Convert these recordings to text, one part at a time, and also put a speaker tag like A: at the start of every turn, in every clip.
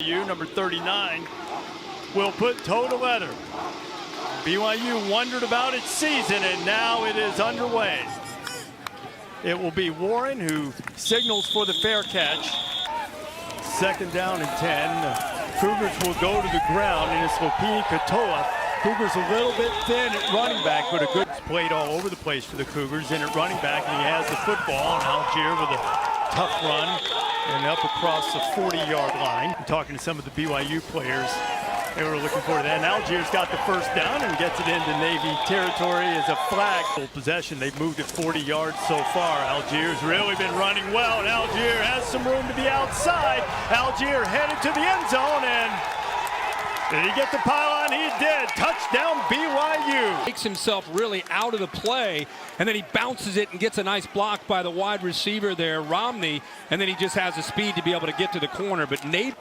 A: Number 39 will put toe to leather. BYU wondered about its season, and now it is underway. It will be Warren who signals for the fair catch. Second down and 10. Cougars will go to the ground, and it's Lopini Katoa. Cougars a little bit thin at running back, but a good played all over the place for the Cougars. And at running back, and he has the football, and Algier with a tough run and up across the 40-yard line. I'm talking to some of the BYU players. They were looking forward to that. And Algier's got the first down and gets it into Navy territory as a flag. Possession, they've moved it 40 yards so far. Algier's really been running well, and Algier has some room to be outside. Algier headed to the end zone, and did he get the pylon? He did. Touchdown BYU.
B: Takes himself really out of the play, and then he bounces it and gets a nice block by the wide receiver there, Romney, and then he just has the speed to be able to get to the corner. But Nate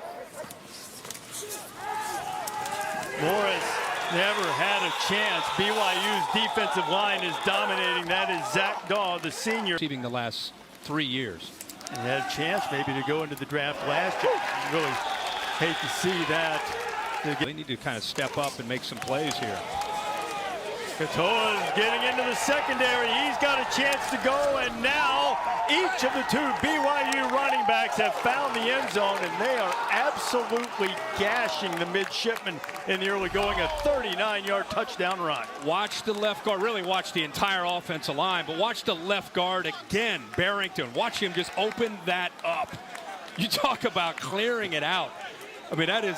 A: Morris never had a chance. BYU's defensive line is dominating. That is Zach Daw, the senior.
B: Receiving the last 3 years.
A: And had a chance maybe to go into the draft last year. Really hate to see that.
B: They need to kind of step up and make some plays here.
A: Katoa is getting into the secondary. He's got a chance to go, and now each of the two BYU running backs have found the end zone, and they are absolutely gashing the midshipmen in the early going. A 39-yard touchdown run.
B: Watch the left guard, really watch the entire offensive line, but watch the left guard again, Barrington. Watch him just open that up. You talk about clearing it out. I mean, that is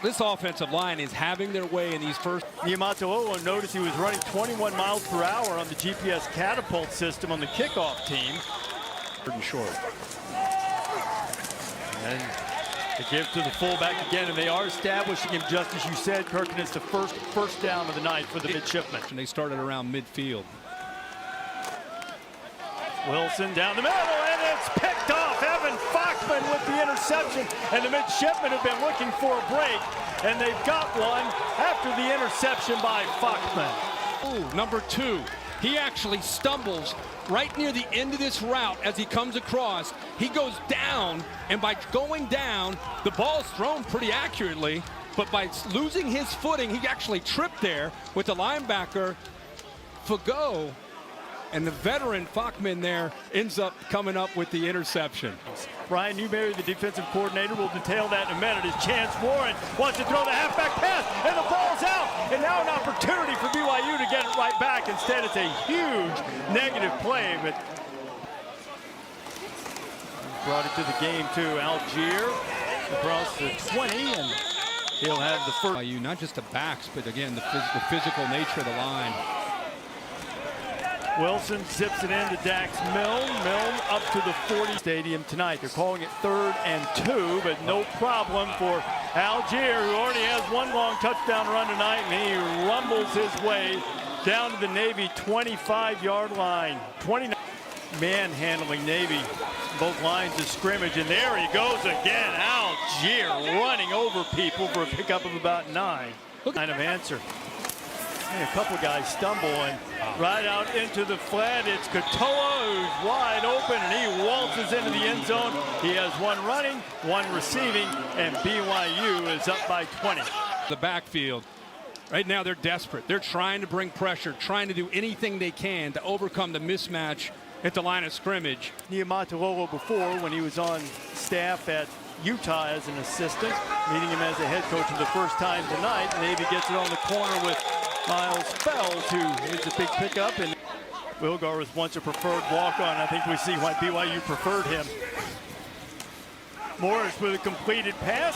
B: this offensive line is having their way in these first.
A: Niumatalolo noticed he was running 21 miles per hour on the GPS catapult system on the kickoff team.
B: And short.
A: And they give to the fullback again, and they are establishing him just as you said, Kirk, and it's the first down of the night for the midshipmen.
B: And they started around midfield.
A: Wilson down the middle, and it's picked off. Evan Foxman with the interception, and the midshipmen have been looking for a break, and they've got one after the interception by Foxman.
B: Ooh, number 2. He actually stumbles right near the end of this route as he comes across. He goes down, and by going down, the ball's thrown pretty accurately, but by losing his footing, he actually tripped there with the linebacker, Fago. And the veteran Fockman there ends up coming up with the interception.
A: Brian Newberry, the defensive coordinator, will detail that in a minute as Chance Warren wants to throw the halfback pass, and the ball's out. And now an opportunity for BYU to get it right back. Instead, it's a huge negative play, but brought it to the game too. Algier across the 20, and he'll have the first.
B: BYU, not just the backs, but again, the physical nature of the line.
A: Wilson zips it into Dax Milne. Milne up to the 40 stadium tonight. They're calling it 3rd and 2, but no problem for Algier, who already has one long touchdown run tonight, and he rumbles his way down to the Navy 25-yard line. 29 manhandling Navy, both lines of scrimmage, and there he goes again. Algier running over people for a pickup of about 9. Kind of answer. And a couple guys stumble, and right out into the flat, it's Katoa, who's wide open, and he waltzes into the end zone. He has one running, one receiving, and BYU is up by 20.
B: The backfield. Right now they're desperate. They're trying to bring pressure, trying to do anything they can to overcome the mismatch at the line of scrimmage.
A: Niumatalolo before, when he was on staff at Utah as an assistant, meeting him as a head coach for the first time tonight. Navy gets it on the corner with Miles Fells, who is a big pickup, and Wilgar was once a preferred walk-on. I think we see why BYU preferred him. Morris with a completed pass,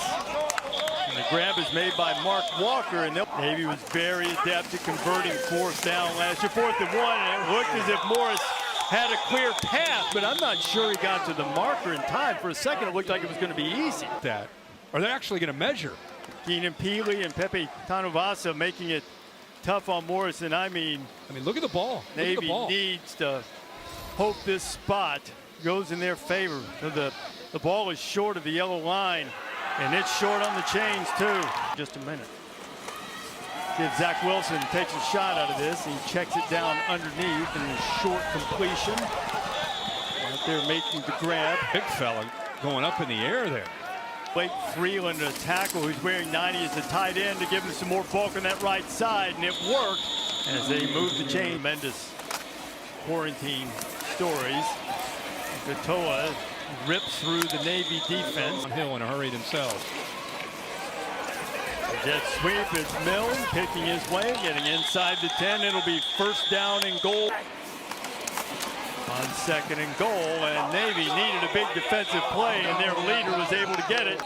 A: and the grab is made by Mark Walker, and Navy was very adept at converting 4th down last year. 4th and 1, and it looked as if Morris had a clear path, but I'm not sure he got to the marker in time. For a second, it looked like it was going to be easy.
B: That are they actually going to measure?
A: Keenan Peely and Pepe Tanuvasa making it tough on Morris, and I mean,
B: look at the ball.
A: Navy needs to hope this spot goes in their favor. The ball is short of the yellow line, and it's short on the chains too. Just a minute. See if Zach Wilson takes a shot out of this. He checks it down underneath, and a short completion. Right there making the grab.
B: Big fella going up in the air there.
A: Blake Freeland, a tackle who's wearing 90 as a tight end, to give him some more bulk on that right side, and it worked as they moved the chain. Tremendous quarantine stories. Gatoa rips through the Navy defense.
B: On Hill in a hurry themselves.
A: Jet sweep, it's Milne picking his way, getting inside the 10. It'll be first down and goal. On second and goal, and Navy needed a big defensive play, and their leader was able to get it.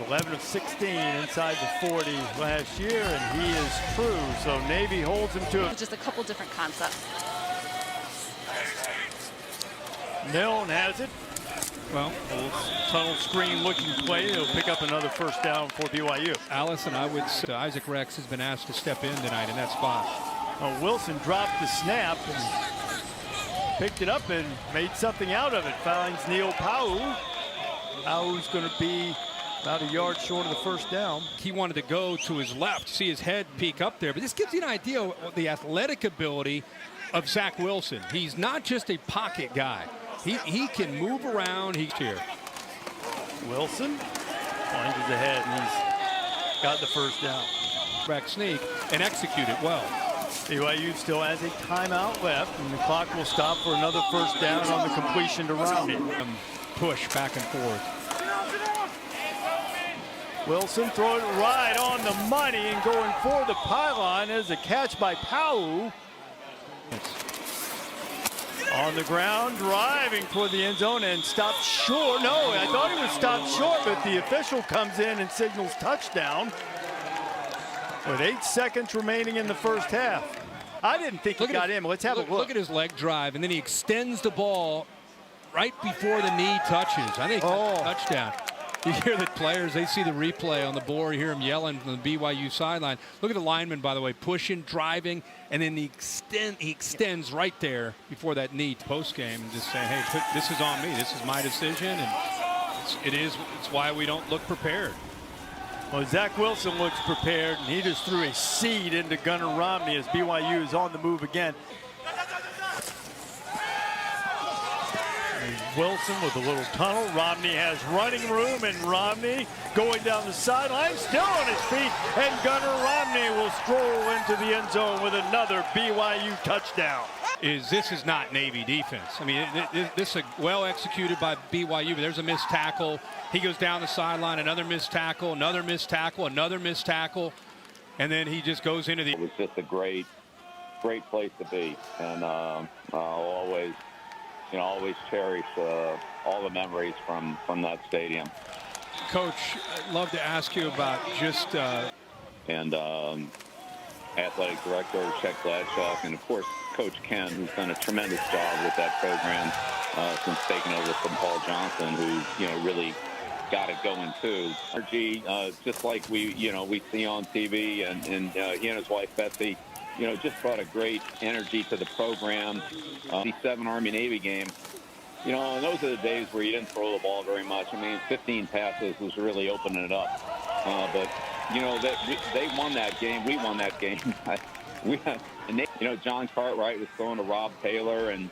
A: 11 of 16 inside the 40 last year, and he is true. So Navy holds him to it.
C: Just a couple different concepts.
A: Milne has it.
B: Well,
A: A little tunnel screen looking play. He'll pick up another first down for BYU.
B: Allison, I would say Isaac Rex has been asked to step in tonight in that spot.
A: Wilson dropped the snap and picked it up and made something out of it. Finds Neil Pau. Pau's going to be about a yard short of the first down.
B: He wanted to go to his left, see his head peek up there. But this gives you an idea of the athletic ability of Zach Wilson. He's not just a pocket guy. He can move around. He's here.
A: Wilson plunges ahead, and he's got the first down.
B: Back sneak and execute it well.
A: BYU still has a timeout left, and the clock will stop for another first down on the completion to Romney.
B: Push back and forth.
A: Wilson throwing it right on the money and going for the pylon as a catch by Pau. On the ground, driving toward the end zone and stopped short. No, I thought he was stopped short, but the official comes in and signals touchdown with 8 seconds remaining in the first half. I didn't think he got in. Let's have a look.
B: Look at his leg drive, and then he extends the ball right before the knee touches. I think that's a touchdown. You hear the players, they see the replay on the board, you hear them yelling from the BYU sideline. Look at the lineman, by the way, pushing, driving, and then he extends right there before that knee post-game and just saying, hey, this is on me. This is my decision, and it's why we don't look prepared.
A: Well, Zach Wilson looks prepared, and he just threw a seed into Gunnar Romney as BYU is on the move again. Wilson with a little tunnel. Romney has running room, and Romney going down the sideline, still on his feet, and Gunnar Romney will stroll into the end zone with another BYU touchdown.
B: This is not Navy defense. I mean, this is well executed by BYU, but there's a missed tackle. He goes down the sideline, another missed tackle, another missed tackle, another missed tackle, and then he just goes into the...
D: It was just a great place to be, and I'll always cherish all the memories from that stadium.
B: Coach, I'd love to ask you about just...
D: And athletic director Chet Gladchuk, and of course Coach Ken, who's done a tremendous job with that program since taking over from Paul Johnson, who really got it going too. Energy, just like we see on TV, and he and his wife Betsy, just brought a great energy to the program. The 7 Army-Navy game, and those are the days where you didn't throw the ball very much. I mean, 15 passes was really opening it up. But, they won that game. We won that game. John Cartwright was throwing to Rob Taylor, and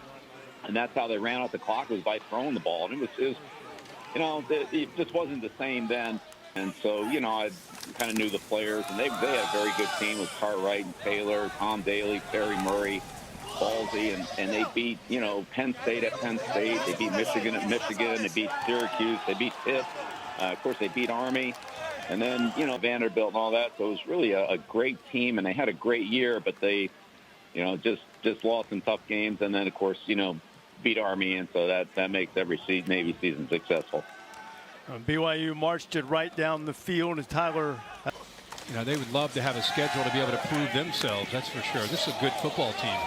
D: that's how they ran out the clock, was by throwing the ball. And it just wasn't the same then. And so, I kind of knew the players, and they had a very good team with Cartwright and Taylor, Tom Daly, Terry Murray, Ballsy, and they beat, Penn State at Penn State. They beat Michigan at Michigan. They beat Syracuse. They beat Pitt. Of course, they beat Army. And then, Vanderbilt and all that. So it was really a great team, and they had a great year, but they, just lost in tough games. And then, of course, beat Army, and so that makes every Navy season successful.
A: BYU marched it right down the field as Tyler.
B: They would love to have a schedule to be able to prove themselves, that's for sure. This is a good football team.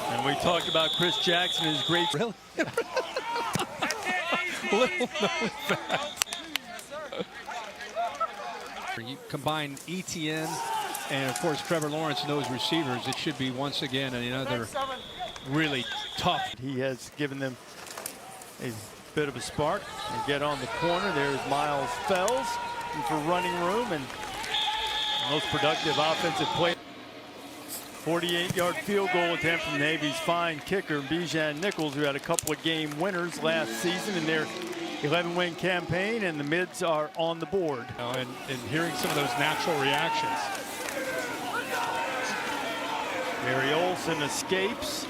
A: And we talked about Chris Jackson, his great...
B: Really? Little known fact. You combine ETN and, of course, Trevor Lawrence and those receivers, it should be once again another really tough.
A: He has given them a bit of a spark. They get on the corner. There's Miles Fells for running room, and most productive offensive play. 48-yard field goal attempt from Navy's fine kicker, Bijan Nichols, who had a couple of game winners last season, and they're 11-win campaign, and the mids are on the board.
B: And hearing some of those natural reactions.
A: Gary Olson escapes,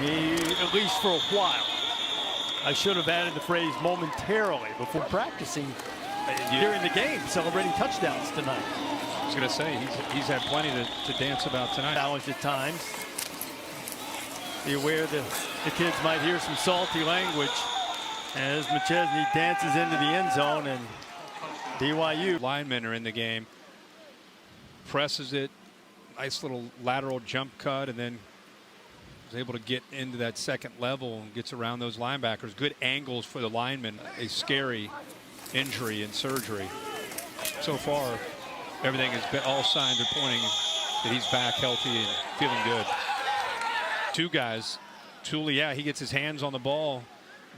A: at least for a while. I should have added the phrase momentarily before practicing during the game, celebrating touchdowns tonight.
B: I was going to say, he's had plenty to dance about tonight.
A: Challenged at times. Be aware that the kids might hear some salty language as McChesney dances into the end zone, and BYU
B: linemen are in the game. Presses it, nice little lateral jump cut, and then is able to get into that second level and gets around those linebackers. Good angles for the linemen. A scary injury and surgery. So far, everything has been, all signs are pointing that he's back healthy and feeling good. Two guys, Tooley, yeah, he gets his hands on the ball,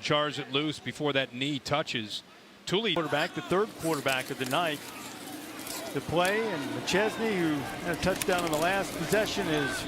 B: jars it loose before that knee touches. Tooley,
A: quarterback, the third quarterback of the night to play, and McChesney, who had a touchdown on the last possession, is